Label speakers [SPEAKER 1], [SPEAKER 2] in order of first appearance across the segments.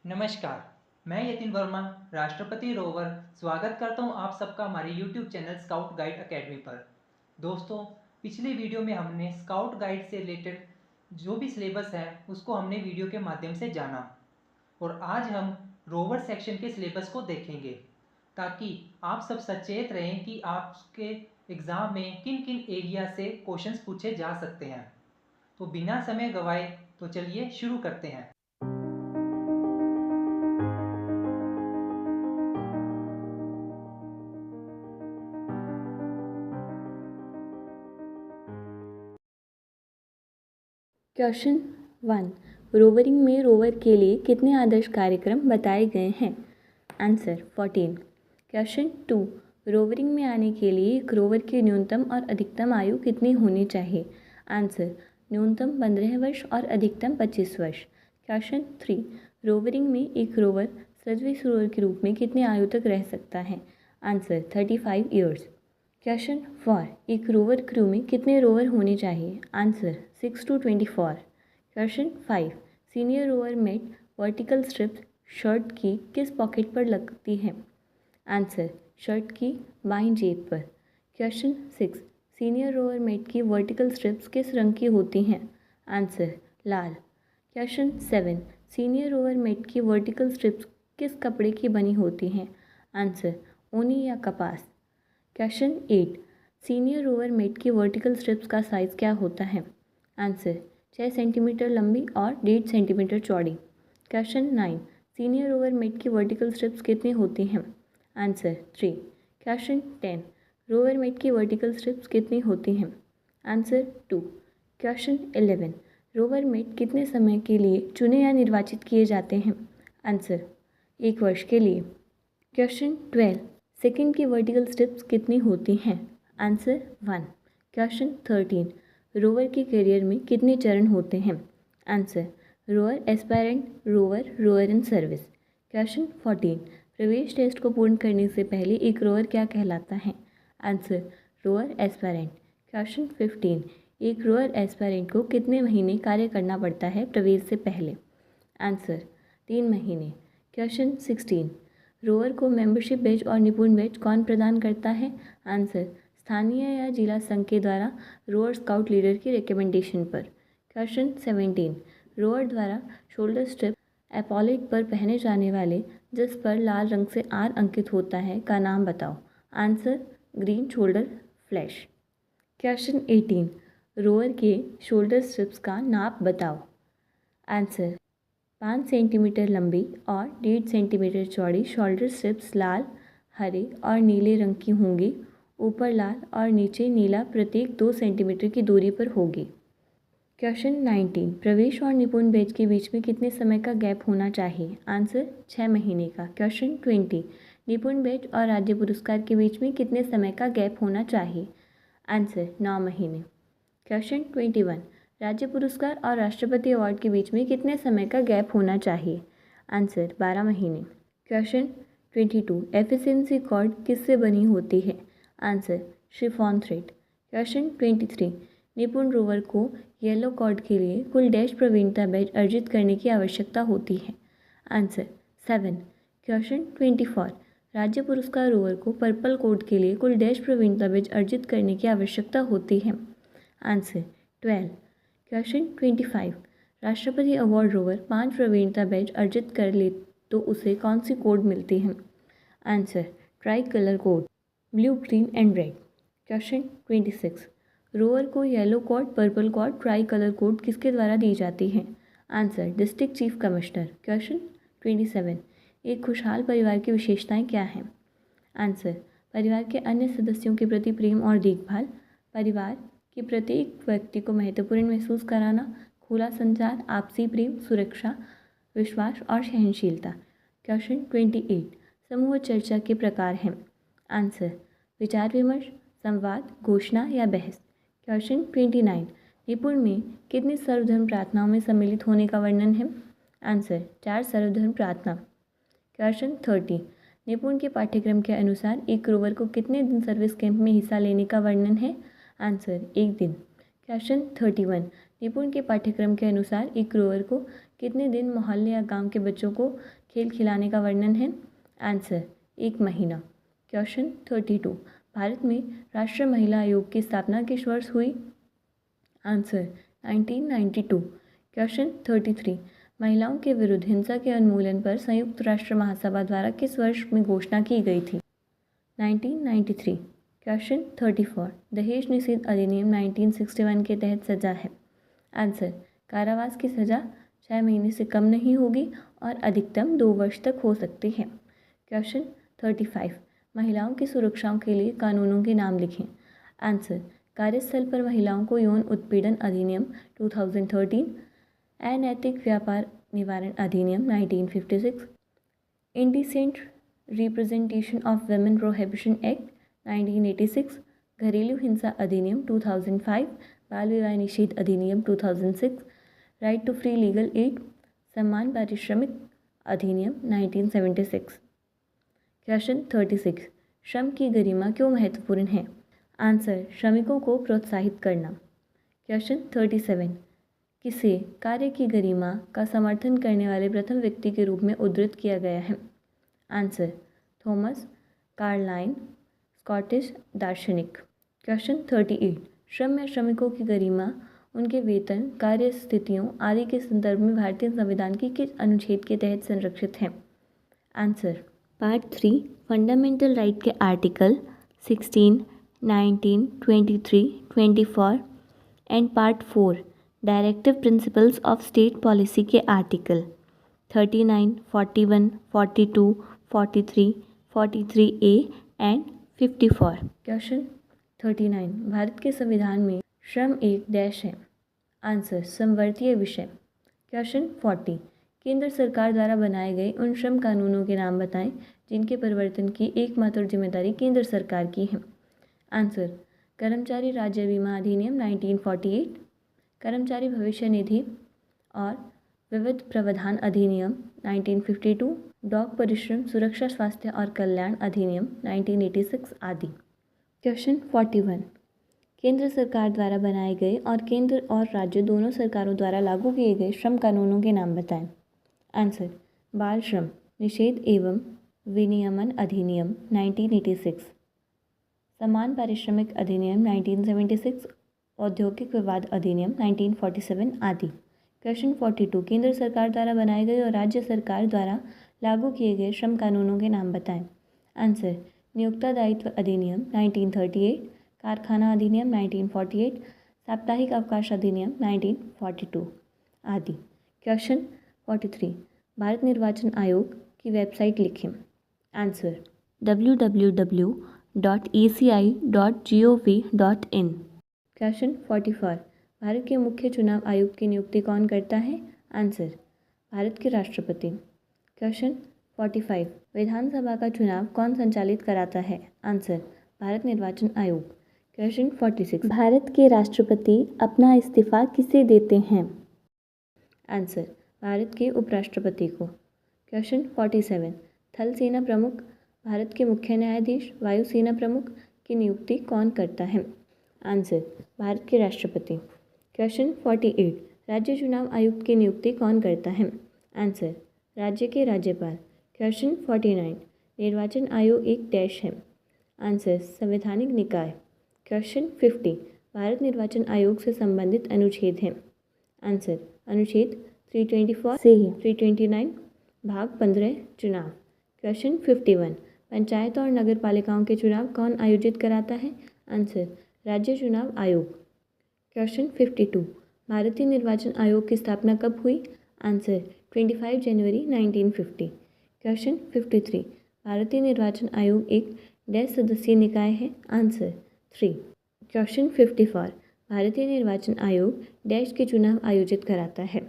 [SPEAKER 1] नमस्कार, मैं यतिन वर्मा, राष्ट्रपति रोवर स्वागत करता हूं आप सबका हमारे YouTube channel scout guide academy पर। दोस्तों, पिछली वीडियो में हमने स्काउट गाइड से रिलेटेड जो भी सिलेबस है उसको हमने वीडियो के माध्यम से जाना और आज हम रोवर सेक्शन के सिलेबस को देखेंगे ताकि आप सब सचेत रहें कि आपके एग्ज़ाम में किन किन एरिया से क्वेश्चंस पूछे जा सकते हैं। तो बिना समय गवाए तो चलिए शुरू करते हैं।
[SPEAKER 2] क्वेश्चन 1। रोवरिंग में रोवर के लिए कितने आदर्श कार्यक्रम बताए गए हैं? आंसर 14। क्वेश्चन 2। रोवरिंग में आने के लिए एक रोवर की न्यूनतम और अधिकतम आयु कितनी होनी चाहिए? आंसर न्यूनतम 15 वर्ष और अधिकतम 25 वर्ष। क्वेश्चन 3। रोवरिंग में एक रोवर सर्विस रोवर के रूप में कितने आयु तक रह सकता है? Answer 35 years. क्वेश्चन 4। एक रोवर क्रू में कितने रोवर होने चाहिए? Answer 6 to 24। Question 5। Senior rover mate vertical strips shirt की किस पॉकेट पर लगती है? आंसर शर्ट की बाईं जेब पर। क्वेश्चन 6। सीनियर रोवर मेट की वर्टिकल स्ट्रिप्स किस रंग की होती हैं? आंसर लाल। क्वेश्चन 7। सीनियर रोवर मेट की वर्टिकल स्ट्रिप्स किस कपड़े की बनी होती हैं? आंसर ऊनी या कपास। क्वेश्चन 8। सीनियर रोवर मेट की वर्टिकल स्ट्रिप्स का साइज़ क्या होता है? आंसर 6 सेंटीमीटर लंबी और 1.5 सेंटीमीटर चौड़ी। क्वेश्चन 9। सीनियर रोवर मेट की वर्टिकल स्ट्रिप्स कितनी होती हैं? आंसर 3। क्वेश्चन 10। रोवर मेट की वर्टिकल स्ट्रिप्स कितनी होती हैं? आंसर 2। क्वेश्चन 11। रोवर मेट कितने समय के लिए चुने या निर्वाचित किए जाते हैं? आंसर 1 वर्ष के लिए। क्वेश्चन 12। सेकंड की वर्टिकल स्ट्रिप्स कितनी होती हैं? आंसर 1। क्वेश्चन 13। रोवर के करियर में कितने चरण होते हैं? Answer rover aspirant, rover, rover in service. Question 14। प्रवेश टेस्ट को पूर्ण करने से पहले एक रोवर क्या कहलाता है? Answer rover aspirant. क्वेश्चन 15। एक रोवर एस्पायरेंट को कितने महीने कार्य करना पड़ता है प्रवेश से पहले? आंसर 3 महीने। क्वेश्चन 16। रोवर को मेंबरशिप बैज और निपुण बैज कौन प्रदान करता है? आंसर स्थानीय या जिला संघ के द्वारा रोवर स्काउट लीडर की रिकमेंडेशन पर। क्वेश्चन 17। रोवर द्वारा शोल्डर स्ट्रिप एपॉलिट पर पहने जाने वाले जिस पर लाल रंग से आर अंकित होता है का नाम बताओ। Answer green shoulder flash. Question 18। Rover के शोल्डर स्ट्रिप्स का नाप बताओ। आंसर 5 सेंटीमीटर लंबी और 1.5 सेंटीमीटर चौड़ी शोल्डर स्ट्रिप्स लाल, हरे और नीले रंग की होंगी। ऊपर लाल और नीचे नीला प्रत्येक 2 सेंटीमीटर की दूरी पर होगी। क्वेश्चन 19। प्रवेश और निपुण बैच के बीच में कितने समय का गैप होना चाहिए? आंसर 6 महीने का। क्वेश्चन 20। निपुण बैच और राज्य पुरस्कार के बीच में कितने समय का गैप होना चाहिए? आंसर 9 महीने। क्वेश्चन 21। राज्य पुरस्कार और राष्ट्रपति अवार्ड के बीच में कितने समय का गैप होना चाहिए? आंसर 12 महीने। क्वेश्चन 22। एफिशिएंसी कॉर्ड किससे बनी होती है? Answer chiffon thread. क्वेश्चन 23। निपुण रोवर को येलो कॉर्ड के लिए कुल डैश प्रवीणता बैच अर्जित करने की आवश्यकता होती है? आंसर 7। क्वेश्चन 24। राज्य पुरस्कार रोवर को पर्पल कोड के लिए कुल डैश प्रवीणता बैच अर्जित करने की आवश्यकता होती है? आंसर 12। क्वेश्चन 25। राष्ट्रपति अवार्ड रोवर 5 प्रवीणता बैच अर्जित कर ले तो उसे कौन सी कोड मिलती है? Answer tricolour code, blue, green and red. Question 26। Rover को yellow code, purple code, tricolour code किसके द्वारा दी जाती है? Answer district chief commissioner. Question 27। एक खुशहाल परिवार की विशेषताएं क्या हैं? आंसर परिवार के अन्य सदस्यों के प्रति प्रेम और देखभाल, परिवार के प्रत्येक व्यक्ति को महत्वपूर्ण महसूस कराना, खुला संचार, आपसी प्रेम, सुरक्षा, विश्वास और सहनशीलता। क्वेश्चन 28। समूह चर्चा के प्रकार हैं? आंसर विचार विमर्श, संवाद, घोषणा या बहस। क्वेश्चन 29। निपुण में कितनी सर्वधर्म प्रार्थनाओं में सम्मिलित होने का वर्णन है? आंसर 4 सर्वधर्म प्रार्थना। क्वेश्चन 30। निपुण के पाठ्यक्रम के अनुसार एक रोवर को कितने दिन सर्विस कैंप में हिस्सा लेने का वर्णन है? आंसर 1 दिन। क्वेश्चन 31। निपुण के पाठ्यक्रम के अनुसार एक रोवर को कितने दिन मोहल्ले या गांव के बच्चों को खेल खिलाने का वर्णन है? आंसर 1 महीना। क्वेश्चन 32 भारत में राष्ट्रीय महिला आयोग की स्थापना किस वर्ष हुई? आंसर 1992। क्वेश्चन 33 महिलाओं के विरुद्ध हिंसा के उन्मूलन पर संयुक्त राष्ट्र महासभा द्वारा किस वर्ष में घोषणा की गई थी? 1993। क्वेश्चन 34 दहेज निषेध अधिनियम 1961 के तहत सजा है? आंसर कारावास की सजा 6 महीने से कम नहीं होगी और अधिकतम 2 वर्ष तक हो सकती है। क्वेश्चन 35 महिलाओं की सुरक्षा के लिए कानूनों के नाम लिखें? आंसर कार्यस्थल पर महिलाओं को यौन उत्पीड़न अधिनियम 2013, अनैतिक व्यापार निवारण अधिनियम 1956, indecent representation of women prohibition act 1986, घरेलू हिंसा अधिनियम 2005, बाल विवाह निषेध अधिनियम 2006, right to free legal aid, समान पारिश्रमिक अधिनियम 1976। क्वेश्चन 36 श्रम की गरिमा क्यों महत्वपूर्ण है? आंसर श्रमिकों को प्रोत्साहित करना। क्वेश्चन 37 किसे कार्य की गरिमा का समर्थन करने वाले प्रथम व्यक्ति के रूप में उद्धृत किया गया है? आंसर थॉमस कार्लाइन, स्कॉटिश दार्शनिक। क्वेश्चन 38 श्रम या श्रमिकों की गरिमा उनके वेतन, कार्य स्थितियों आदि के संदर्भ में भारतीय संविधान की किस अनुच्छेद के तहत संरक्षित है? आंसर पार्ट 3 फंडामेंटल राइट के article 16, 19, 23, 24 and part 4 directive principles of state policy के आर्टिकल 39, 41, 42, 43, 43A एंड 54। क्वेश्चन 39 भारत के संविधान में श्रम एक डैश है? आंसर समवर्तीय विषय। क्वेश्चन 40 केंद्र सरकार द्वारा बनाए गए उन श्रम कानूनों के नाम बताएं जिनके परिवर्तन की एकमात्र जिम्मेदारी केंद्र सरकार की है? आंसर कर्मचारी राज्य बीमा अधिनियम 1948, कर्मचारी भविष्य निधि और विविध प्रावधान अधिनियम 1952, डॉक परिश्रम सुरक्षा स्वास्थ्य और कल्याण अधिनियम 1986 आदि। क्वेश्चन 41 केंद्र सरकार द्वारा बनाए गए और केंद्र और राज्य दोनों सरकारों द्वारा लागू किए गए श्रम कानूनों के नाम बताएं? आंसर बाल श्रम निषेध एवं विनियमन अधिनियम 1986, समान पारिश्रमिक अधिनियम 1976, औद्योगिक विवाद अधिनियम 1947 आदि। क्वेश्चन 42 केंद्र सरकार द्वारा बनाए गए और राज्य सरकार द्वारा लागू किए गए श्रम कानूनों के नाम बताएं? आंसर नियोक्ता दायित्व अधिनियम 1938, कारखाना अधिनियम 1948, साप्ताहिक अवकाश अधिनियम 1942 आदि। क्वेश्चन 43 भारत निर्वाचन आयोग की वेबसाइट लिखें? Answer www.eci.gov.in। क्वेश्चन 44 भारत के मुख्य चुनाव आयुक्त की नियुक्ति कौन करता है? आंसर भारत के राष्ट्रपति। क्वेश्चन 45 विधानसभा का चुनाव कौन संचालित कराता है? आंसर भारत निर्वाचन आयोग। क्वेश्चन 46 भारत के राष्ट्रपति अपना इस्तीफा किसे देते हैं? आंसर भारत के उपराष्ट्रपति को। क्वेश्चन 47 थल सेना प्रमुख, भारत के मुख्य न्यायाधीश, वायुसेना प्रमुख की नियुक्ति कौन करता है? आंसर भारत के राष्ट्रपति। क्वेश्चन 48 राज्य चुनाव आयुक्त की नियुक्ति कौन करता है? आंसर राज्य के राज्यपाल। क्वेश्चन 49 निर्वाचन आयोग एक डैश है? आंसर संवैधानिक निकाय। क्वेश्चन 50 भारत निर्वाचन आयोग से संबंधित अनुच्छेद है? आंसर अनुच्छेद 324 से 329 भाग 15 चुनाव। क्वेश्चन 51 पंचायत और नगर पालिकाओं के चुनाव कौन आयोजित कराता है? आंसर राज्य चुनाव आयोग। क्वेश्चन 52 भारतीय निर्वाचन आयोग की स्थापना कब हुई? आंसर 25 जनवरी 1950। क्वेश्चन 53 भारतीय निर्वाचन आयोग एक डैश सदस्यीय निकाय है? आंसर 3। क्वेश्चन 54 भारतीय निर्वाचन आयोग डैश के चुनाव आयोजित कराता है?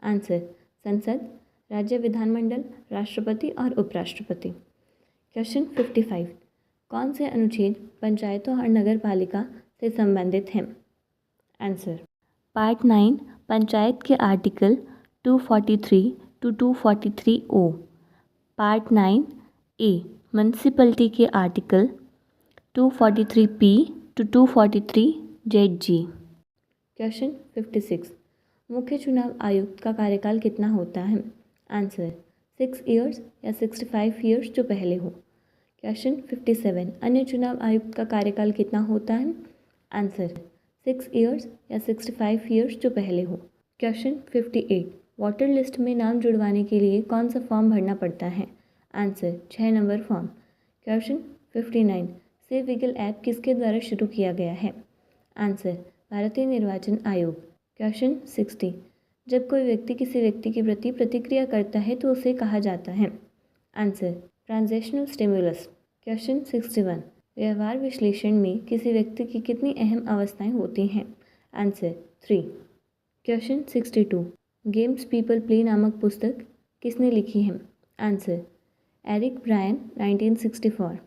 [SPEAKER 2] आंसर संसद, राज्य विधानमंडल, राष्ट्रपति और उपराष्ट्रपति। क्वेश्चन 55 कौन से अनुच्छेद पंचायतों और नगर पालिका से संबंधित हैं? आंसर पार्ट 9 पंचायत के article 243 to 243O, part 9A municipality के article 243P to 243ZG। Question 56 मुख्य चुनाव आयुक्त का कार्यकाल कितना होता है? आंसर 6 ईयर्स या 65 ईयर्स जो पहले हो। क्वेश्चन 57 अन्य चुनाव आयुक्त का कार्यकाल कितना होता है? आंसर 6 ईयर्स या 65 ईयर्स जो पहले हो। क्वेश्चन 58 वोटर लिस्ट में नाम जुड़वाने के लिए कौन सा फॉर्म भरना पड़ता है? Answer 6 number form. Question 59 save vigil app किसके द्वारा शुरू किया गया है? आंसर भारतीय निर्वाचन आयोग। क्वेश्चन 60 जब कोई व्यक्ति किसी व्यक्ति के प्रति प्रतिक्रिया करता है तो उसे कहा जाता है? Answer transactional stimulus. क्वेश्चन 61 व्यवहार विश्लेषण में किसी व्यक्ति की कितनी अहम अवस्थाएं होती हैं? Answer 3। Question 62 games people play नामक पुस्तक किसने लिखी है? Answer Eric Brian 1964।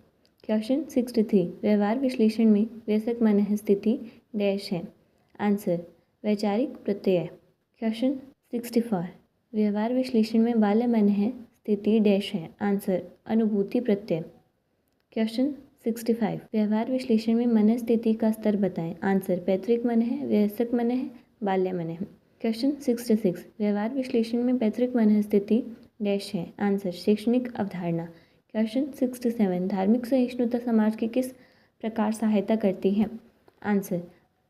[SPEAKER 2] क्वेश्चन 63 व्यवहार विश्लेषण में वयस्क मनः स्थिति डैश है? आंसर वैचारिक प्रत्यय। क्वेश्चन 64 व्यवहार विश्लेषण में बाल्य मनः स्थिति डैश है? आंसर अनुभूति प्रत्यय। क्वेश्चन 65 व्यवहार विश्लेषण में मनः स्थिति का स्तर बताएं? आंसर पैतृक मनः, वयस्क मनः, बाल्य मनः। क्वेश्चन 66 व्यवहार विश्लेषण में पैतृक मनः स्थिति डैश है? आंसर शैक्षणिक अवधारणा। क्वेश्चन 67 धार्मिक सहिष्णुता समाज की किस प्रकार सहायता करती है? आंसर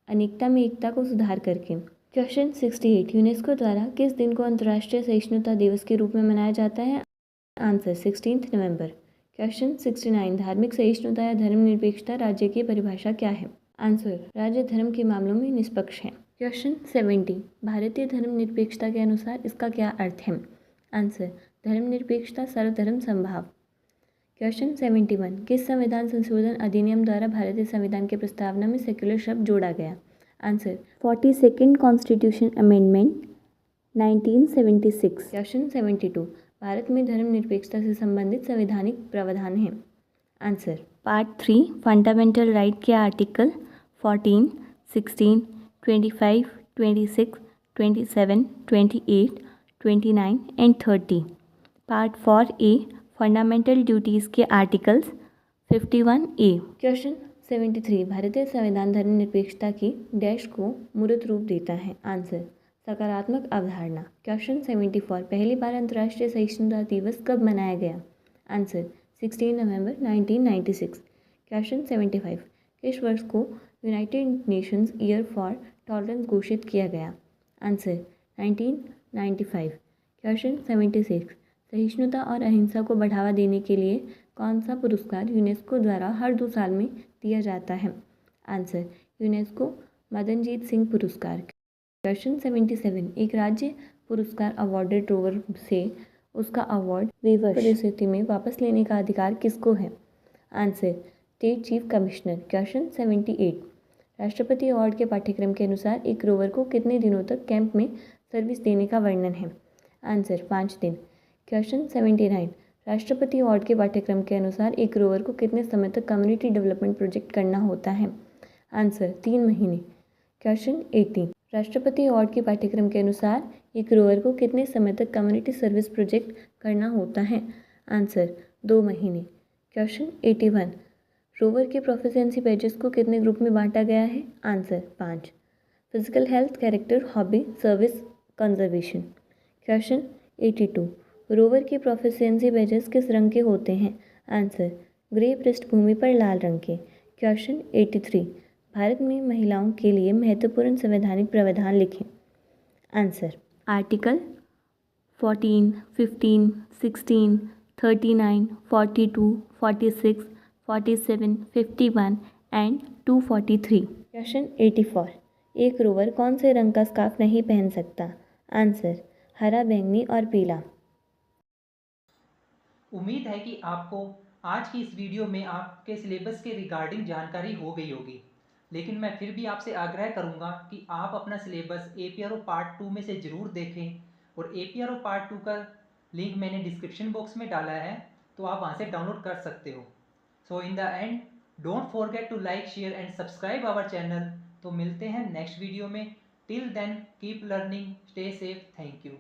[SPEAKER 2] अनेकता में एकता को सुधार करके। क्वेश्चन 68 यूनेस्को द्वारा किस दिन को अंतर्राष्ट्रीय सहिष्णुता दिवस के रूप में मनाया जाता है? आंसर 16 नवंबर। क्वेश्चन 69 धार्मिक सहिष्णुता या धर्मनिरपेक्षता राज्य की परिभाषा क्या है? आंसर राज्य धर्म के मामलों में निष्पक्ष है। क्वेश्चन 70 भारतीय धर्मनिरपेक्षता के अनुसार इसका क्या अर्थ है? आंसर धर्मनिरपेक्षता सर्वधर्म समभाव। क्वेश्चन 71 किस संविधान संशोधन अधिनियम द्वारा भारतीय संविधान के प्रस्तावना में सेक्युलर शब्द जोड़ा गया? Answer 42nd constitution amendment 1976। Question 72 Bharat में धर्मनिरपेक्षता से संबंधित संवैधानिक प्रावधान हैं? आंसर पार्ट 3 फंडामेंटल राइट के article 14, 16, 25, 26, 27, 28, 29 and 30। Part 4A fundamental duties के आर्टिकल्स 51A। क्वेश्चन 73 भारतीय संविधान धर्मनिरपेक्षता की डैश को मूर्त रूप देता है? आंसर सकारात्मक अवधारणा। क्वेश्चन 74 पहली बार अंतर्राष्ट्रीय सहिष्णुता दिवस कब मनाया गया? आंसर 16 नवंबर 1996। क्वेश्चन 75 किस वर्ष को United Nations year for tolerance घोषित किया गया? आंसर 1995। क्वेश्चन 76 सहिष्णुता और अहिंसा को बढ़ावा देने के लिए कौन सा पुरस्कार यूनेस्को द्वारा हर 2 साल में दिया जाता है? आंसर यूनेस्को मदनजीत सिंह पुरस्कार। क्वेश्चन 77 एक राज्य पुरस्कार अवॉर्डेड रोवर से उसका अवार्ड विवश परिस्थिति में वापस लेने का अधिकार किसको है? Answer state chief commissioner. Question 78 राष्ट्रपति अवार्ड के पाठ्यक्रम के अनुसार एक रोवर को कितने दिनों तक कैंप में सर्विस देने का वर्णन है? आंसर 5 दिन। क्वेश्चन 79 राष्ट्रपति अवार्ड के पाठ्यक्रम के अनुसार एक रोवर को कितने समय तक कम्युनिटी डेवलपमेंट प्रोजेक्ट करना होता है? आंसर 3 महीने। क्वेश्चन 80 राष्ट्रपति अवार्ड के पाठ्यक्रम के अनुसार एक रोवर को कितने समय तक कम्युनिटी सर्विस प्रोजेक्ट करना होता है? आंसर 2 महीने। क्वेश्चन 81 रोवर के प्रोफिशिएंसी बैजेस को कितने ग्रुप में बांटा गया है? Answer 5 physical health, character, hobby, service, conservation. Question 82 rover के प्रोफिशिएंसी बैजेस किस रंग के होते हैं? आंसर ग्रे पृष्ठभूमि पर लाल रंग के। क्वेश्चन 83 भारत में महिलाओं के लिए महत्वपूर्ण संवैधानिक प्रावधान लिखें। Answer article 14, 15, 16, 39, 42, 46, 47, 51 and 243। क्वेश्चन 84 एक रोवर कौन से रंग का स्कार्फ नहीं पहन सकता? आंसर हरा, बैंगनी और पीला।
[SPEAKER 1] उम्मीद है कि आपको आज की इस वीडियो में आपके सिलेबस के रिगार्डिंग जानकारी हो गई होगी, लेकिन मैं फिर भी आपसे आग्रह करूंगा कि आप अपना सिलेबस APRO पार्ट 2 में से ज़रूर देखें, और APRO पार्ट 2 का लिंक मैंने डिस्क्रिप्शन बॉक्स में डाला है, तो आप वहां से डाउनलोड कर सकते हो। So in the end don't forget to like, share and subscribe our channel. तो मिलते हैं नेक्स्ट वीडियो में। Till then keep learning, stay safe, thank you.